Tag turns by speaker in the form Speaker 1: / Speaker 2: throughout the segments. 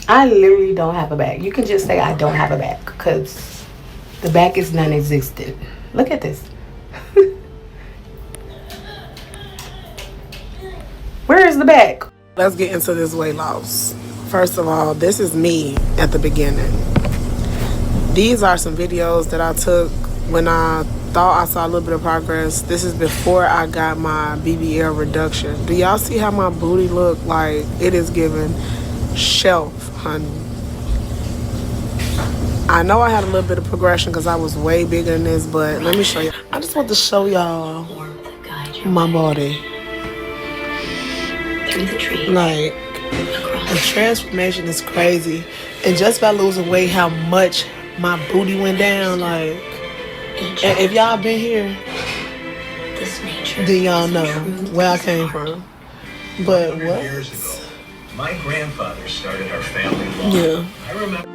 Speaker 1: I literally don't have a back. You can just say I don't have a back because the back is non-existent. Look at this. Where is the back?
Speaker 2: Let's get into this weight loss. First of all, this is me at the beginning. These are some videos that I took when I thought I saw a little bit of progress. This is before I got my BBL reduction. Do y'all see how my booty look? Like, it is giving shelf, honey. I know I had a little bit of progression because I was way bigger than this, but let me show you. I just want to show y'all my body. Like, the transformation is crazy. And just by losing weight, how much my booty went down. Like, and if y'all been here, then y'all know where I came from. But what? Years ago, my grandfather started our family law. Yeah. I remember.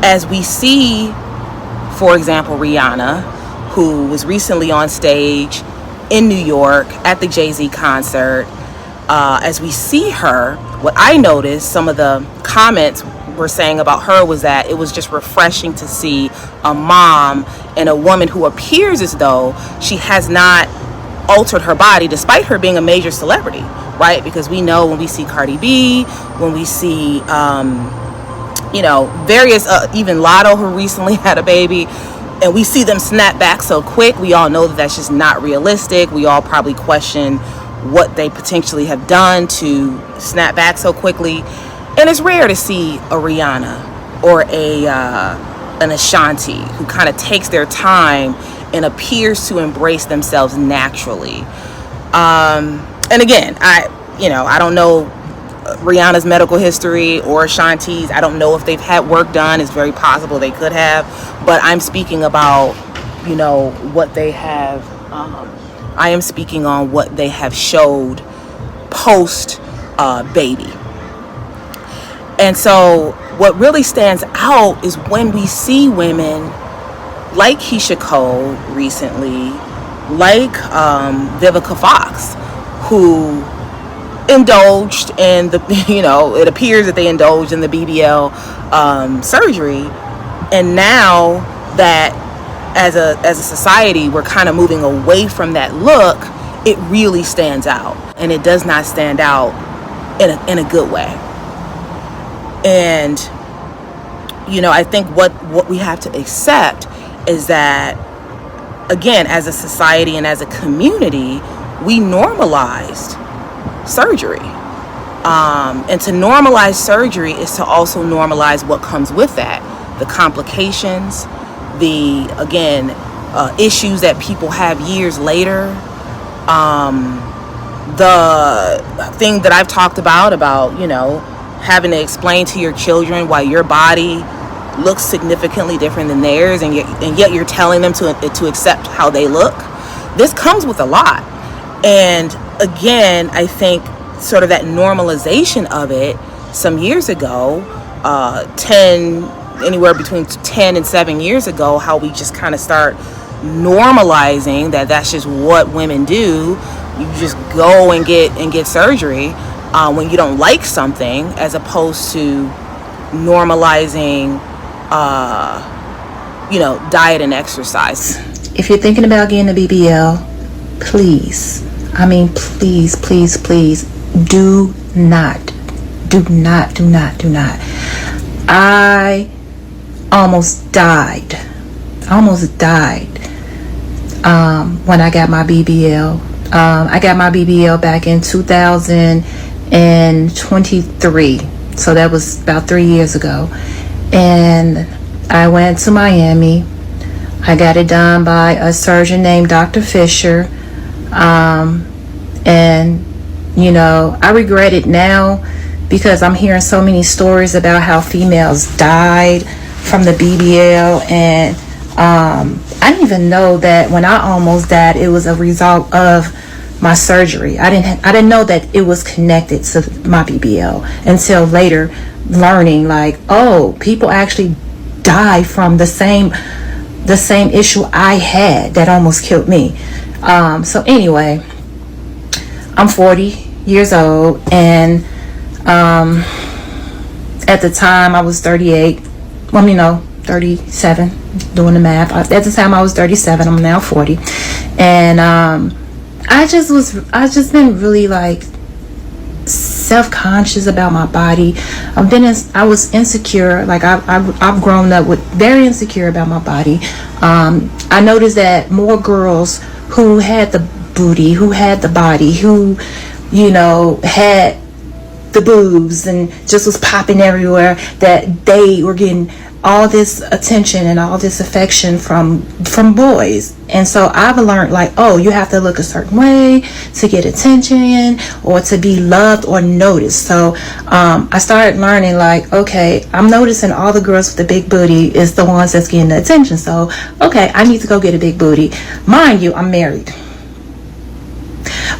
Speaker 3: As we see, for example, Rihanna, who was recently on stage in New York at the Jay-Z concert, as we see her, what I noticed, some of the comments were saying about her was that it was just refreshing to see a mom and a woman who appears as though she has not altered her body despite her being a major celebrity, right? Because we know when we see Cardi B, when we see various, even Lotto, who recently had a baby, and we see them snap back so quick, we all know that that's just not realistic. We all probably question what they potentially have done to snap back so quickly. And it's rare to see a Rihanna or an Ashanti who kind of takes their time and appears to embrace themselves naturally. And again, I don't know Rihanna's medical history or Ashanti's. I don't know if they've had work done. It's very possible they could have, but I'm speaking about, what they have. I am speaking on what they have showed post baby. And so what really stands out is when we see women like Keisha Cole recently, like Vivica Fox, who indulged in it appears that they indulged in the BBL surgery, and now that as a society we're kind of moving away from that look, it really stands out, and it does not stand out in a good way. And I think what we have to accept is that, again, as a society and as a community, we normalized surgery. And to normalize surgery is to also normalize what comes with that. The complications, the, again, issues that people have years later. The thing that I've talked about, having to explain to your children why your body looks significantly different than theirs, and yet you're telling them to accept how they look. This comes with a lot. And again, I think sort of that normalization of it some years ago, anywhere between 10 and 7 years ago, how we just kind of start normalizing that's just what women do. You just go and get surgery when you don't like something, as opposed to normalizing diet and exercise.
Speaker 4: If you're thinking about getting a BBL, please, please, do not. I almost died when I got my BBL. I got my BBL back in 2023, so that was about 3 years ago. And I went to Miami. I got it done by a surgeon named Dr. Fisher. And I regret it now because I'm hearing so many stories about how females died from the BBL, and I didn't even know that when I almost died, it was a result of my surgery. I didn't know that it was connected to my BBL until later, learning like, oh, people actually die from the same issue I had that almost killed me. So anyway, I'm 40 years old, and at the time I was 38. Well, 37, doing the math. At the time I was 37. I'm now 40, and I just been really like self-conscious about my body. I was insecure. Like I've grown up with very insecure about my body. I noticed that more girls who had the booty, who had the body, who had the boobs and just was popping everywhere, that they were getting all this attention and all this affection from boys. And so I've learned like, oh, you have to look a certain way to get attention or to be loved or noticed. So I started learning like, okay, I'm noticing all the girls with the big booty is the ones that's getting the attention. So okay, I need to go get a big booty. Mind you, I'm married.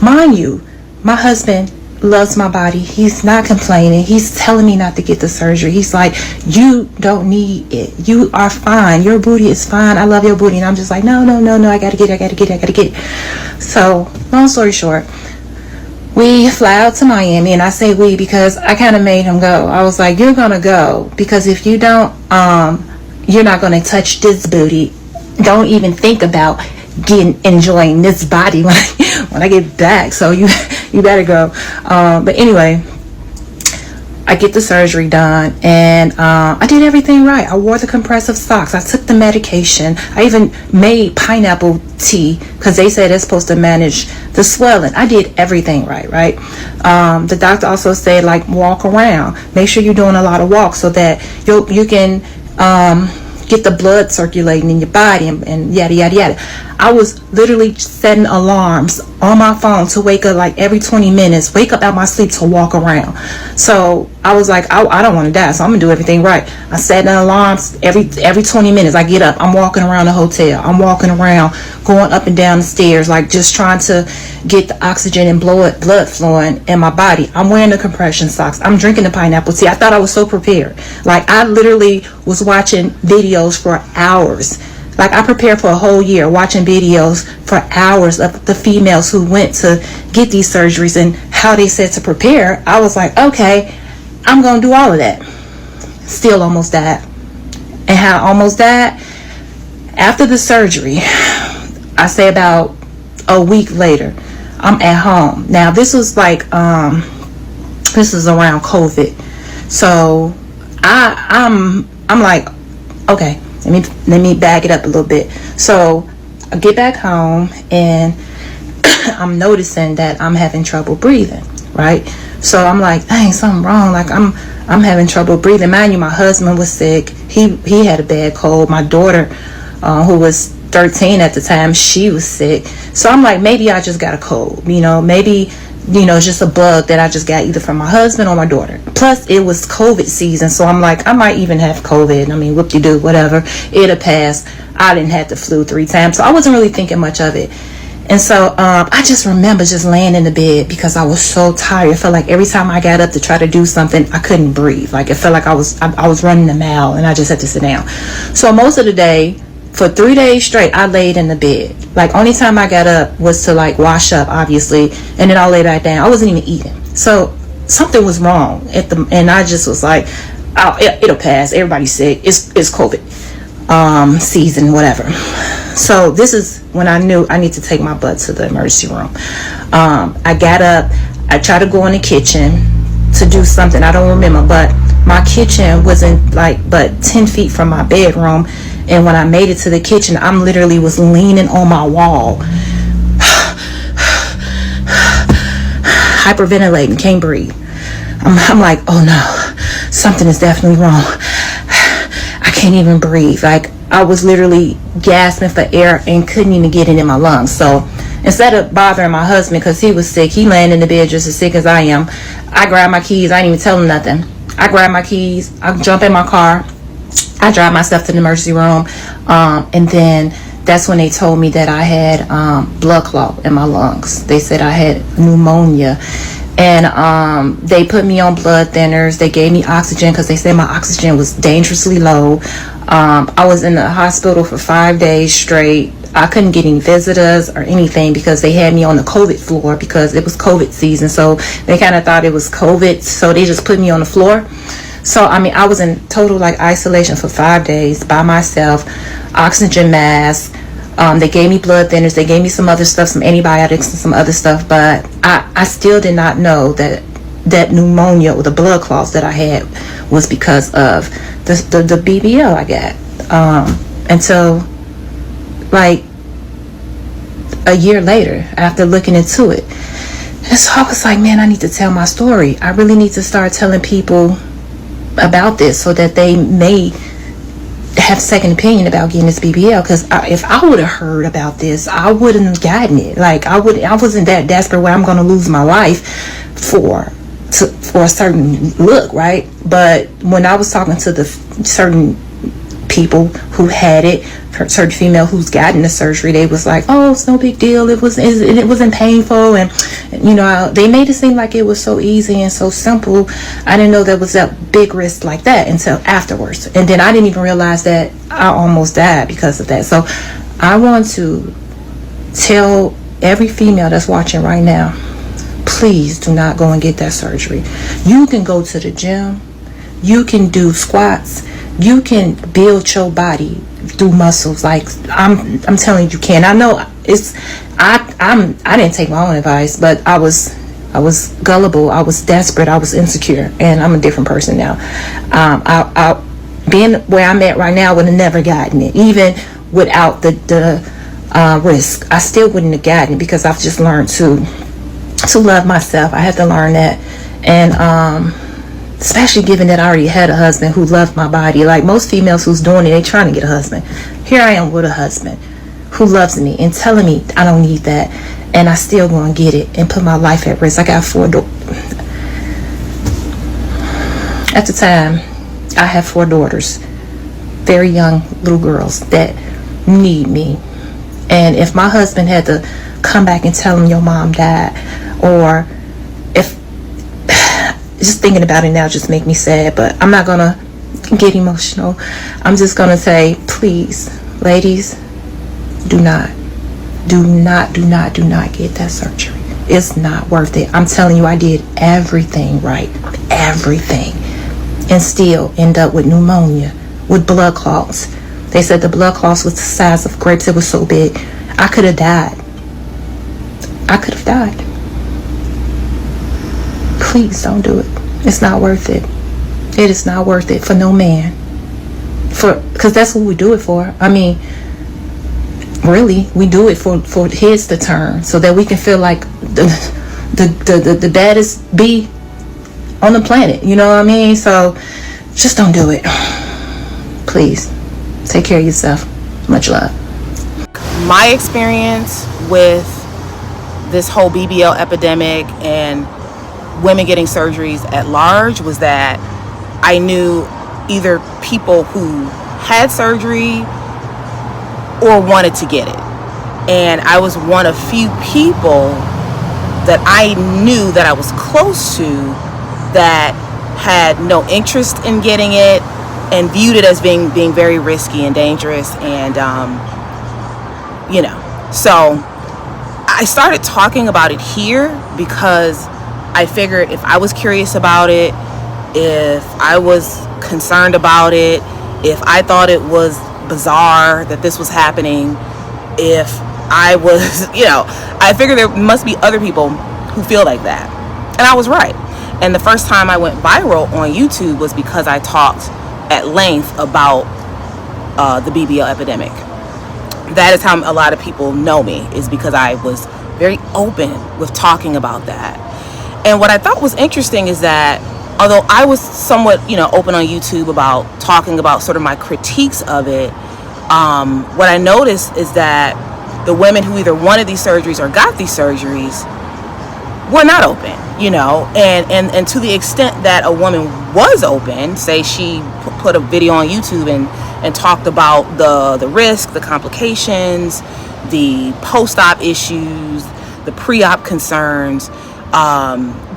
Speaker 4: Mind you, my husband loves my body. He's not complaining. He's telling me not to get the surgery. He's like, you don't need it. You are fine. Your booty is fine. I love your booty. And I'm just like, no, I gotta get it. So long story short, we fly out to Miami, and I say we because I kind of made him go. I was like, you're gonna go, because if you don't, you're not gonna touch this booty. Don't even think about enjoying this body when I get back. So you better go. But anyway, I get the surgery done, and I did everything right. I wore the compressive socks. I took the medication. I even made pineapple tea because they said it's supposed to manage the swelling. I did everything right. The doctor also said, like, walk around. Make sure you're doing a lot of walks so that you can get the blood circulating in your body and yada yada yada. I was literally setting alarms on my phone to wake up like every 20 minutes, wake up out my sleep to walk around. So I was like, I don't want to die, so I'm gonna do everything right. I set an alarms every 20 minutes. I get up, I'm walking around the hotel, I'm walking around, going up and down the stairs, like just trying to get the oxygen and blood flowing in my body. I'm wearing the compression socks, I'm drinking the pineapple tea. I thought I was so prepared. Like I literally was watching videos for hours. Like I prepared for a whole year watching videos for hours of the females who went to get these surgeries and how they said to prepare. I was like, okay, I'm going to do all of that. Still almost died. And how I almost died? After the surgery, I say about a week later, I'm at home. Now this was like, this is around COVID. So I'm like, okay, let me back it up a little bit. So I get back home and I'm noticing that I'm having trouble breathing, right? So I'm like, dang, something wrong. Like I'm having trouble breathing. Mind you, my husband was sick. He had a bad cold. My daughter, who was 13 at the time, she was sick. So I'm like, maybe I just got a cold. Maybe it's just a bug that I just got either from my husband or my daughter. Plus, it was COVID season, so I'm like, I might even have COVID. I mean, whoop-de-doo, whatever. It'll pass. I didn't have the flu 3 times, so I wasn't really thinking much of it. And so I just remember just laying in the bed because I was so tired. It felt like every time I got up to try to do something, I couldn't breathe. Like it felt like I was running a mile and I just had to sit down. So most of the day, for 3 days straight, I laid in the bed. Like only time I got up was to like wash up, obviously, and then I'll lay back down. I wasn't even eating. So something was wrong and I just was like, it'll pass. Everybody's sick. It's COVID season, whatever. So this is when I knew I need to take my butt to the emergency room. I got up. I tried to go in the kitchen to do something. I don't remember, but my kitchen wasn't like but 10 feet from my bedroom. And when I made it to the kitchen, I'm literally was leaning on my wall, hyperventilating, can't breathe. I'm like, oh no, something is definitely wrong. I can't even breathe. Like I was literally gasping for air and couldn't even get it in my lungs. So instead of bothering my husband because he was sick, he laying in the bed just as sick as I am. I grabbed my keys. I didn't even tell him nothing. I grabbed my keys. I jump in my car. I drive myself to the emergency room. And then that's when they told me that I had blood clot in my lungs. They said I had pneumonia. And they put me on blood thinners. They gave me oxygen because they said my oxygen was dangerously low. I was in the hospital for 5 days straight. I couldn't get any visitors or anything because they had me on the COVID floor because it was COVID season. So they kind of thought it was COVID. So they just put me on the floor. So, I mean, I was in total like isolation for 5 days by myself, oxygen mask. They gave me blood thinners. They gave me some other stuff, some antibiotics and some other stuff. But I still did not know that pneumonia or the blood clots that I had was because of the BBL I got. Until like a year later after looking into it. And so I was like, man, I need to tell my story. I really need to start telling people about this so that they may have second opinion about getting this BBL, because if I would have heard about this, I wouldn't have gotten it. Like I wasn't that desperate where I'm going to lose my life for a certain look, right? But when I was talking to the certain people who had it, certain female who's gotten the surgery, they was like, oh, it's no big deal, it wasn't painful, and you know, they made it seem like it was so easy and so simple. I didn't know there was that big risk like that until afterwards, and then I didn't even realize that I almost died because of that. So I want to tell every female that's watching right now, please do not go and get that surgery. You can go to the gym, you can do squats, you can build your body through muscles. Like I'm telling you can. I know I didn't take my own advice, but I was gullible, I was desperate, I was insecure, and I'm a different person now. I being where I'm at right now would have never gotten it, even without the risk. I still wouldn't have gotten it because I've just learned to love myself. I had to learn that, and especially given that I already had a husband who loved my body. Like most females who's doing it, they trying to get a husband. Here I am with a husband who loves me and telling me I don't need that, and I still going to get it and put my life at risk. I got 4 at the time I have 4 daughters, very young little girls that need me. And if my husband had to come back and tell them your mom died, or if just thinking about it now just make me sad, but I'm not gonna get emotional. I'm just gonna say, please, ladies, do not get that surgery. It's not worth it. I'm telling you, I did everything right, everything, and still end up with pneumonia, with blood clots. They said the blood clots was the size of grapes. It was so big, I could have died. Please don't do it. It's not worth it. It is not worth it for no man. Because that's what we do it for. I mean, really, we do it for his to turn, so that we can feel like the baddest bee on the planet. You know what I mean? So just don't do it. Please take care of yourself. Much love.
Speaker 3: My experience with this whole BBL epidemic and women getting surgeries at large was that I knew either people who had surgery or wanted to get it, and I was one of few people that I knew that I was close to that had no interest in getting it and viewed it as being very risky and dangerous, and so I started talking about it here because I figured if I was curious about it, if I was concerned about it, if I thought it was bizarre that this was happening, if I was, I figured there must be other people who feel like that. And I was right. And the first time I went viral on YouTube was because I talked at length about the BBL epidemic. That is how a lot of people know me, is because I was very open with talking about that. And what I thought was interesting is that although I was somewhat, open on YouTube about talking about sort of my critiques of it, what I noticed is that the women who either wanted these surgeries or got these surgeries were not open, you know, and to the extent that a woman was open, say she put a video on YouTube and talked about the risk, the complications, the post-op issues, the pre-op concerns,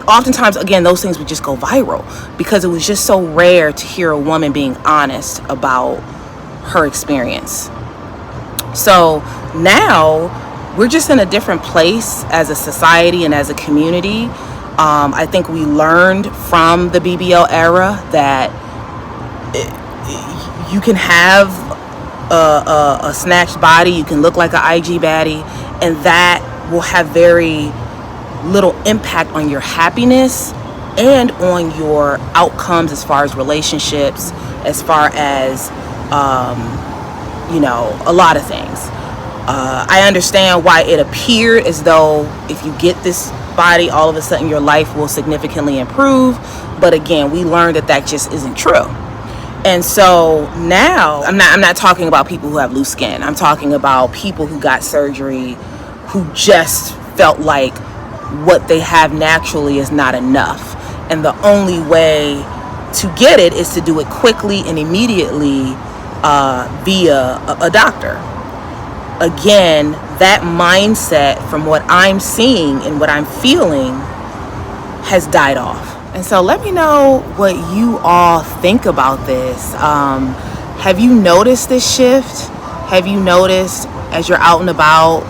Speaker 3: oftentimes, again, those things would just go viral because it was just so rare to hear a woman being honest about her experience. So now we're just in a different place as a society and as a community. I think we learned from the BBL era that you can have a snatched body, you can look like an IG baddie, and that will have very little impact on your happiness and on your outcomes as far as relationships, as far as you know, a lot of things. I understand why it appeared as though if you get this body, all of a sudden your life will significantly improve. But again, we learned that just isn't true. And so now I'm not talking about people who have loose skin. I'm talking about people who got surgery who just felt like what they have naturally is not enough. And the only way to get it is to do it quickly and immediately via a doctor. Again, that mindset from what I'm seeing and what I'm feeling has died off. And so let me know what you all think about this. Have you noticed this shift? Have you noticed as you're out and about,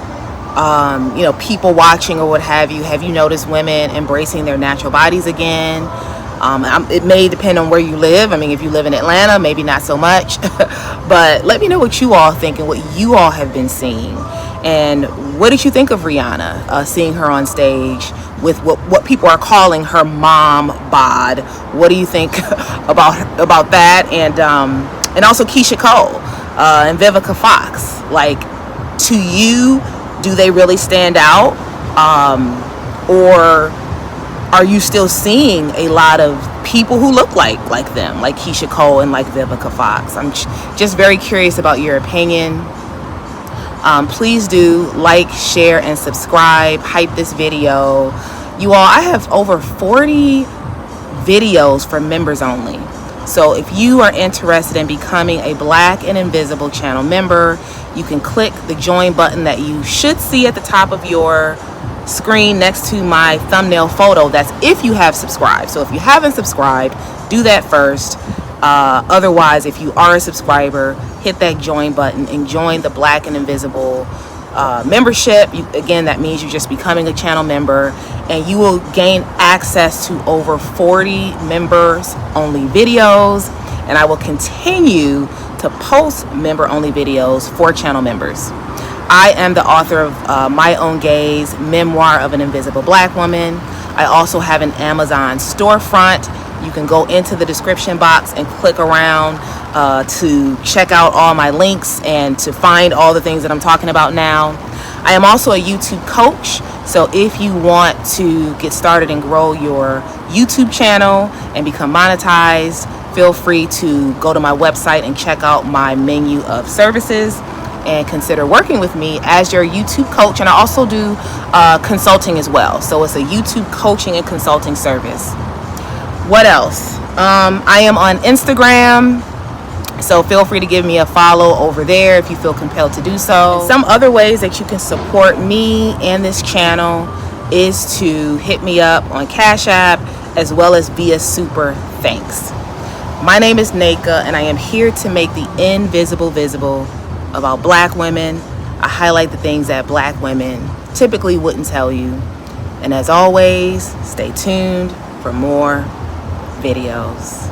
Speaker 3: you know, people watching or what have you noticed women embracing their natural bodies again? It may depend on where you live. I mean, if you live in Atlanta, maybe not so much. But let me know what you all think and what you all have been seeing. And what did you think of Rihanna, seeing her on stage with what people are calling her mom bod? What do you think about that? And also Keisha Cole and Vivica Fox. Like, to you, do they really stand out? Or are you still seeing a lot of people who look like them, like Keisha Cole and like Vivica Fox? I'm just very curious about your opinion. Please do like, share, and subscribe. Hype this video. You all, I have over 40 videos for members only. So if you are interested in becoming a Black and Invisible channel member, you can click the join button that you should see at the top of your screen next to my thumbnail photo. That's if you have subscribed. So if you haven't subscribed, do that first. Otherwise, if you are a subscriber, hit that join button and join the Black and Invisible membership. Again, that means you're just becoming a channel member, and you will gain access to over 40 members only videos, and I will continue to post member only videos for channel members. I am the author of My Own Gaze, Memoir of an Invisible Black Woman. I also have an Amazon storefront. You can go into the description box and click around to check out all my links and to find all the things that I'm talking about now. I am also a YouTube coach. So if you want to get started and grow your YouTube channel and become monetized, feel free to go to my website and check out my menu of services and consider working with me as your YouTube coach. And I also do consulting as well. So it's a YouTube coaching and consulting service. What else? I am on Instagram, so feel free to give me a follow over there if you feel compelled to do so. And some other ways that you can support me and this channel is to hit me up on Cash App as well as via Super Thanks. My name is Naka, and I am here to make the invisible visible about Black women. I highlight the things that Black women typically wouldn't tell you. And as always, stay tuned for more videos.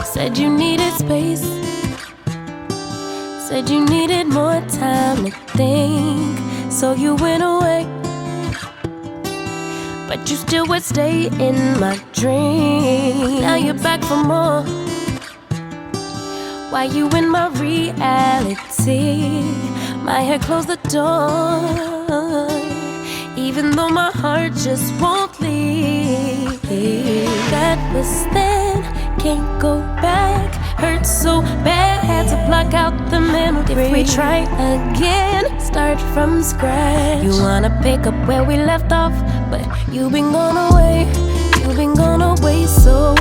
Speaker 5: Said you needed space, said you needed more time to think, so you went away, but you still would stay in my dream. Now you're back for more. Why you in my reality? My head closed the door, even though my heart just won't leave. That was then, can't go back. Hurts so bad, had to block out the memory. If we try again, start from scratch. You wanna pick up where we left off, but you've been gone away. You've been gone away so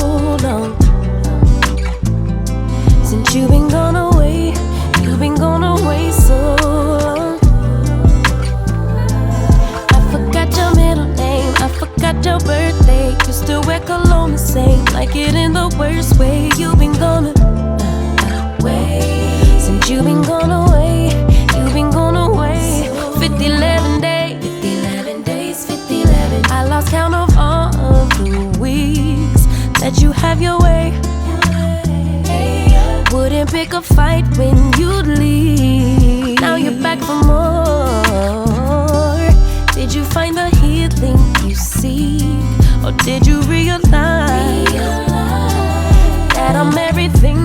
Speaker 5: long. Since you've been gone away, you've been gone away so long. I forgot your middle name, I forgot your birthday. You still wear cologne the same, like it in the worst way. You've been gone away. Since you've been gone away, you've been gone away. 50-11 days, 50-11 days, 50-11. I lost count of all of the weeks that you have your way. Wouldn't pick a fight when you'd leave. Now you're back for more. Did you find the healing you seek? Or did you realize that I'm everything